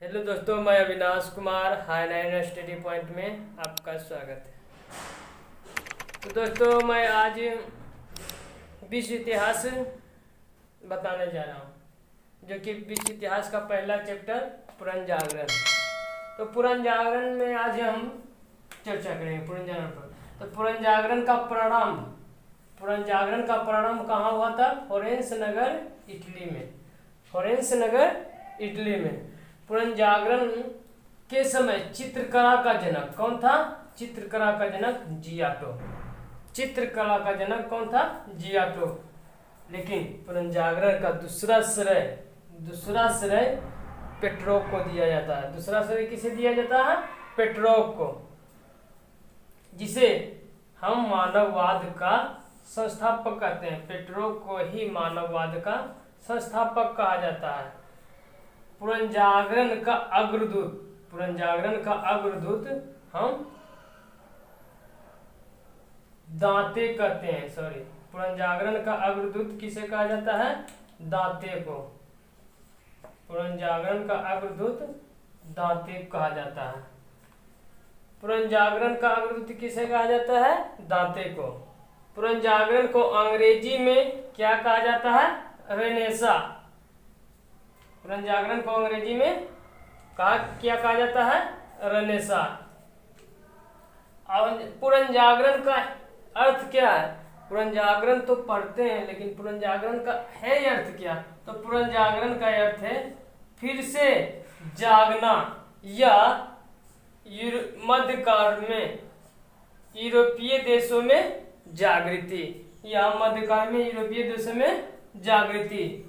Hello दोस्तों, मैं Avinash Kumar high nine study point में आपका स्वागत है। तो दोस्तों, मैं आज विश्व इतिहास बताने जा रहा हूँ, जो कि विश्व इतिहास का पहला चैप्टर पुरन जागरण। तो पुरन जागरण में आज हम चर्चा करेंगे पुरन जागरण पर। तो पुरन जागरण का प्रारंभ कहाँ हुआ था? फ्लोरेंस नगर, इटली में। फ्लोरेंस नगर, इटली में पुरन जागरण के समय चित्रकला का जनक कौन था? चित्रकला का जनक जियाटो। चित्रकला का जनक कौन था? जियाटो। लेकिन पुरन जागरण का दूसरा श्रेय पेट्रोव को दिया जाता है। दूसरा श्रेय किसे दिया जाता है? पेट्रोव को, जिसे हम मानववाद का संस्थापक कहते हैं। पेट्रोव को ही मानववाद का संस्थापक कहा जाता है। पुरन जागरण का अग्रदूत हम दांते कहते हैं। पुरन जागरण का अग्रदूत किसे कहा जाता है? दांते को। पुरन जागरण का अग्रदूत दांते कहा जाता है। पुरन जागरण का अग्रदूत किसे कहा जाता है? दांते को। पुरन जागरण को अंग्रेजी में क्या कहा जाता है? रेनेसा। पुरन जागरण को अंग्रेजी में क्या कहा जाता है? रेनेसा। और पुरन जागरण का अर्थ क्या है? पुरन जागरण तो पढ़ते हैं, लेकिन पुरन जागरण का है अर्थ क्या? तो पुरन जागरण का अर्थ है फिर से जागना, या मध्यकाल में यूरोपीय देशों में जागृति, या मध्यकाल में यूरोपीय देशों में जागृति।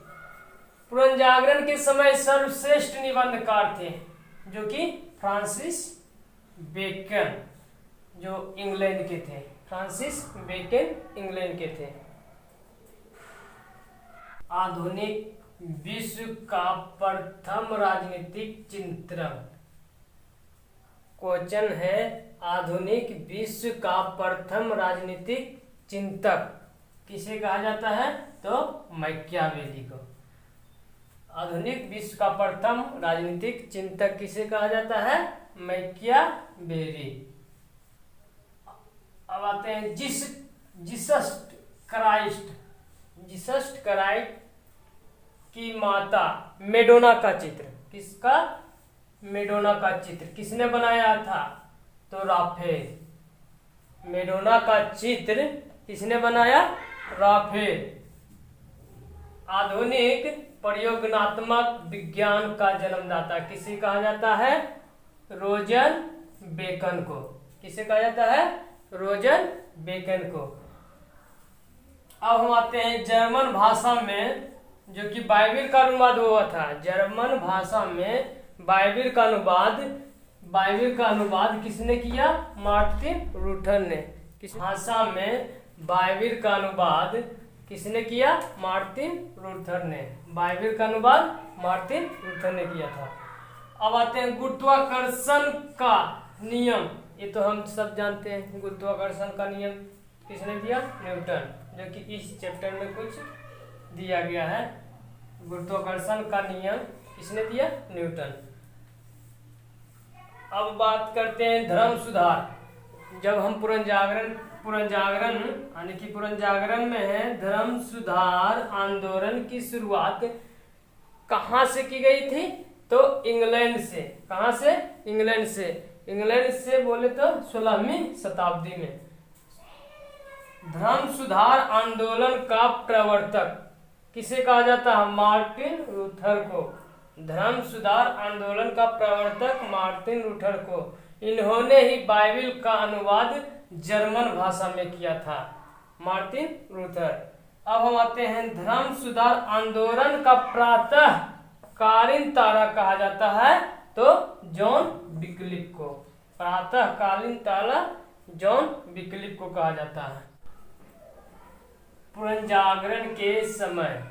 पुरन जागरण के समय सर्वश्रेष्ठ निबंधकार थे, जो कि फ्रांसिस बेकन, जो इंग्लैंड के थे। फ्रांसिस बेकन इंग्लैंड के थे। आधुनिक विश्व का प्रथम राजनीतिक चिंतक। क्वेश्चन है, आधुनिक विश्व का प्रथम राजनीतिक चिंतक किसे कहा जाता है? तो मैकियावेली को। आधुनिक विश्व का प्रथम राजनीतिक चिंतक किसे कहा जाता है? मैकियावेली। अब आते हैं जीसस क्राइस्ट की माता मेडोना का चित्र। किसका? मेडोना का चित्र किसने बनाया था? तो राफेल। मेडोना का चित्र किसने बनाया? राफेल। आधुनिक प्रयोगात्मक विज्ञान का जन्मदाता किसे कहा जाता है? रोजर बेकन को। किसे कहा जाता है? रोजर बेकन को। अब हम आते हैं जर्मन भाषा में, जो कि बाइबिल का अनुवाद हुआ था। जर्मन भाषा में बाइबिल का अनुवाद किसने किया? मार्टिन लूथर ने। किस भाषा में बाइबिल का अनुवाद किसने किया? मार्टिन लूथर ने। बाइबिल का अनुवाद मार्टिन लूथर ने किया था। अब आते हैं गुरुत्वाकर्षण का नियम। ये तो हम सब जानते हैं। गुरुत्वाकर्षण का नियम किसने दिया? न्यूटन, जो कि इस चैप्टर में कुछ दिया गया है। गुरुत्वाकर्षण का नियम किसने दिया? न्यूटन। अब बात करते हैं धर्म सुधार। जब हम पुरन जागरण यानी कि पुरन जागरण में है, धर्म सुधार आंदोलन की शुरुआत कहाँ से की गई थी? तो इंग्लैंड से। कहाँ से? इंग्लैंड से बोले तो 16वीं शताब्दी में। धर्म सुधार आंदोलन का प्रवर्तक किसे कहा जाता है? मार्टिन लूथर को। धर्म सुधार आंदोलन का प्रवर्तक मार्टिन लूथर को। इन्होंने ही बाइबिल का अनुवाद जर्मन भाषा में किया था, मार्टिन लूथर। अब हम आते हैं धर्म सुधार आंदोलन का प्रातःकालीन तारा कहा जाता है, तो जॉन विक्लिफ को। प्रातःकालीन तारा जॉन विक्लिफ को कहा जाता है। पुरन जागरण के समय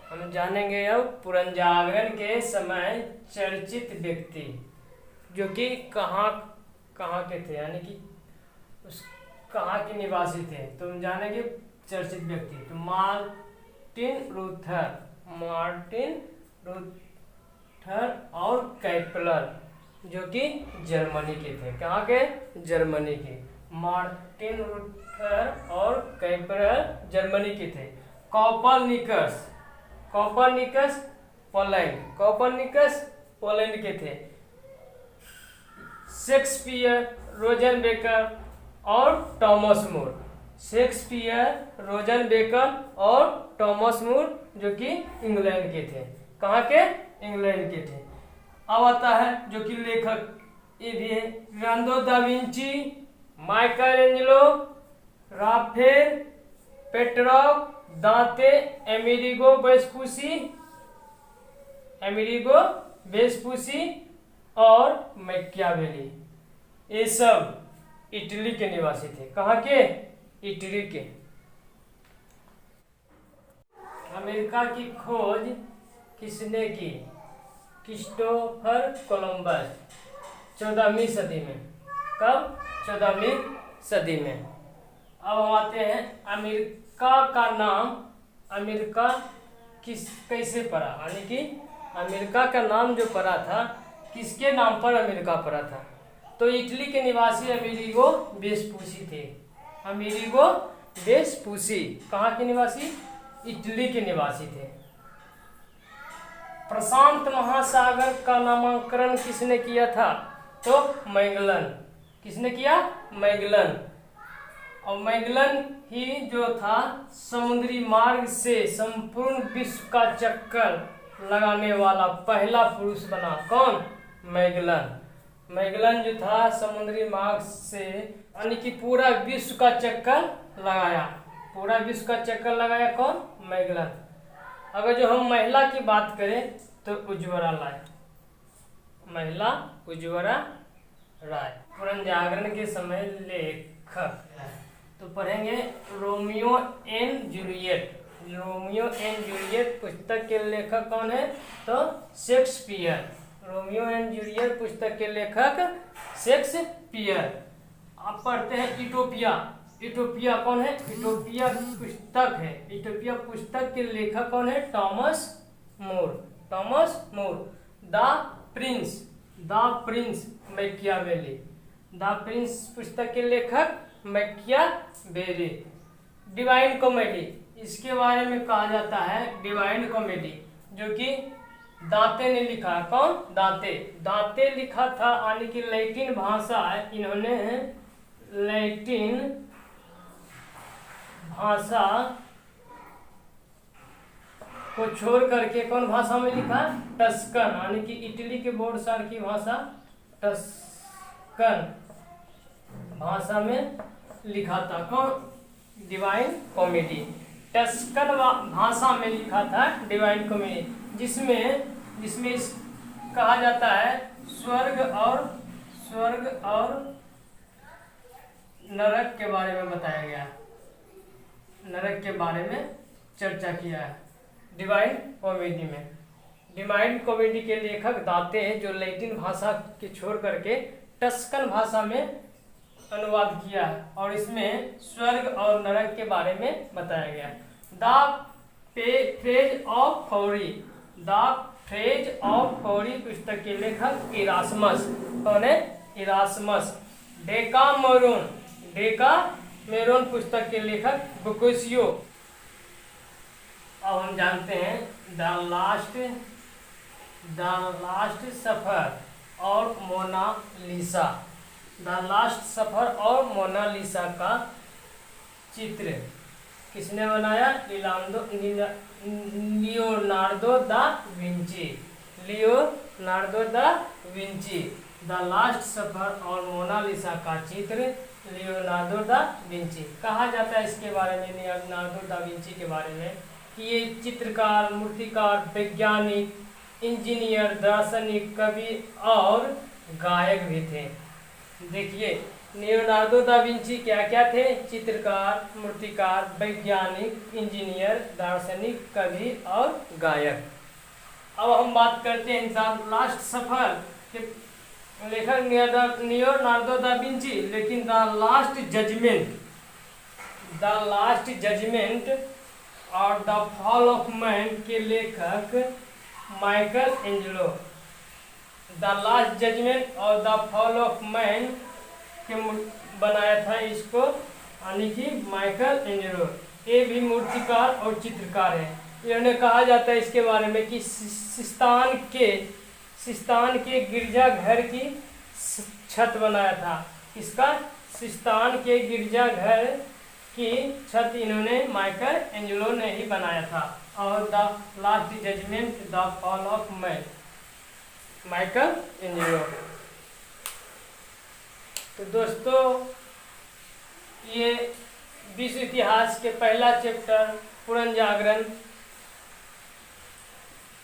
हम जानेंगे। अब पुरन जागरण के समय चर्चित व्यक्ति, जो कि कहाँ के थे, यानी कि कहाँ के निवासी थे, तो हम जानेंगे चर्चित व्यक्ति। तो मार्टिन लूथर और कैपलर, जो कि जर्मनी के थे। कहाँ के? जर्मनी के। मार्टिन लूथर और कैपलर जर्मनी के थे। कॉपरनिकस पोलैंड के थे। शेक्सपियर, रोजनबेकर और टॉमस मोर। शेक्सपियर, रोजनबेकर और टॉमस मोर, जो कि इंग्लैंड के थे। कहाँ के? इंग्लैंड के थे। अब आता है जो कि लेखक, ये भी है Leonardo da Vinci, Michelangelo, Raphael, Petrov, Dante, Amerigo Vespucci और मैकियावेली। ये सब इटली के निवासी थे। कहाँ के? इटली के। अमेरिका की खोज किसने की? क्रिस्टोफर कोलंबस, 14वीं सदी में। कब? 14वीं सदी में। अब हम आते हैं अमेरिका का नाम, अमेरिका कैसे पड़ा, यानी कि अमेरिका का नाम जो पड़ा था, किसके नाम पर अमेरिका पड़ा था? तो इटली के निवासी अमेरिगो वेस्पुसी थे। अमेरिगो वेस्पुसी कहाँ के निवासी? इटली के निवासी थे। प्रशांत महासागर का नामकरण किसने किया था? तो मैगलन। किसने किया? मैगलन। और मैगलन ही जो था समुद्री मार्ग से संपूर्ण विश्व का चक्कर लगाने वाला पहला पुरुष बना। कौन? मैगलन जो था समुद्री मार्ग से, यानी कि पूरा विश्व का चक्कर लगाया। पूरा विश्व का चक्कर लगाया कौन? मैगलन। अगर जो हम महिला की बात करें तो उज्ज्वला राय, महिला उज्ज्वला राय। पुनर्जागरण के समय लेखक तो पढ़ेंगे Romeo and Juliet. Romeo and Juliet पुस्तक के लेखक कौन है? तो शेक्सपियर। रोमियो एंड जूलियट पुस्तक के लेखक शेक्सपियर। आप पढ़ते हैं इटोपिया। इटोपिया कौन है? इटोपिया पुस्तक है। इटोपिया पुस्तक के लेखक कौन है? Thomas more. The Prince Machiavelli. The Prince पुस्तक के लेखक मैकियावेली। डिवाइन कॉमेडी, इसके बारे में कहा जाता है डिवाइन कॉमेडी, जो कि दांते ने लिखा। कौन? दांते लिखा था, यानी कि लैटिन भाषा है। इन्होंने लैटिन भाषा को छोड़ करके कौन भाषा में लिखा? टस्कन, यानी कि इटली के बोर्डसार की भाषा टस्कन भाषा में लिखा था। कौन? डिवाइन कॉमेडी टस्कन भाषा में लिखा था डिवाइन कॉमेडी, जिसमें कहा जाता है स्वर्ग और नरक के बारे में बताया गया। नरक के बारे में चर्चा किया है डिवाइन कॉमेडी में। डिवाइन कॉमेडी के लेखक दांते हैं, जो लैटिन भाषा के छोड़ करके टस्कन भाषा में अनुवाद किया है, और इसमें स्वर्ग और नरक के बारे में बताया गया। द फ्रेज ऑफ फौरी पुस्तक के लेखक इरास्मस। कौन है? इरास्मस। डेकामेरोन पुस्तक के लेखक बोकासियो। अब हम जानते हैं द लास्ट सफर और मोनालिसा। द लास्ट सफर और मोनालिसा का चित्र किसने बनाया? Leonardo da Vinci. The last सफर और मोनालिसा का चित्र लियोनार्डो दा विंची। कहा जाता है इसके बारे में, लियोनार्डो दा विंची के बारे में, कि ये चित्रकार, मूर्तिकार, वैज्ञानिक, इंजीनियर, दार्शनिक, कवि और गायक भी थे। देखिए लियोनार्डो दा विंची क्या क्या थे? चित्रकार, मूर्तिकार, वैज्ञानिक, इंजीनियर, दार्शनिक, कवि और गायक। अब हम बात करते हैं द लास्ट सफर के लेखक लियोनार्डो दा विंची, लेकिन द लास्ट जजमेंट और द फॉल ऑफ मैन के लेखक Michelangelo. The last judgment और द फॉल ऑफ मैन के बनाया था इसको, यानी कि माइकल एंजेलो। ये भी मूर्तिकार और चित्रकार है। इन्होंने कहा जाता है इसके बारे में कि सिस्तान के गिरजाघर की छत बनाया था। इसका सिस्तान के गिरजाघर की छत इन्होंने माइकल एंजेलो ने ही बनाया था। और the last judgment the fall of man, Michelangelo. तो दोस्तों ये विश्व इतिहास के पहला चैप्टर पुनर्जागरण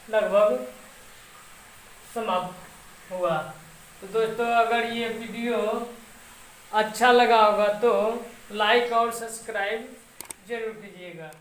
लगभग समाप्त हुआ। तो दोस्तों अगर ये वीडियो अच्छा लगा होगा तो लाइक और सब्सक्राइब जरूर कीजिएगा।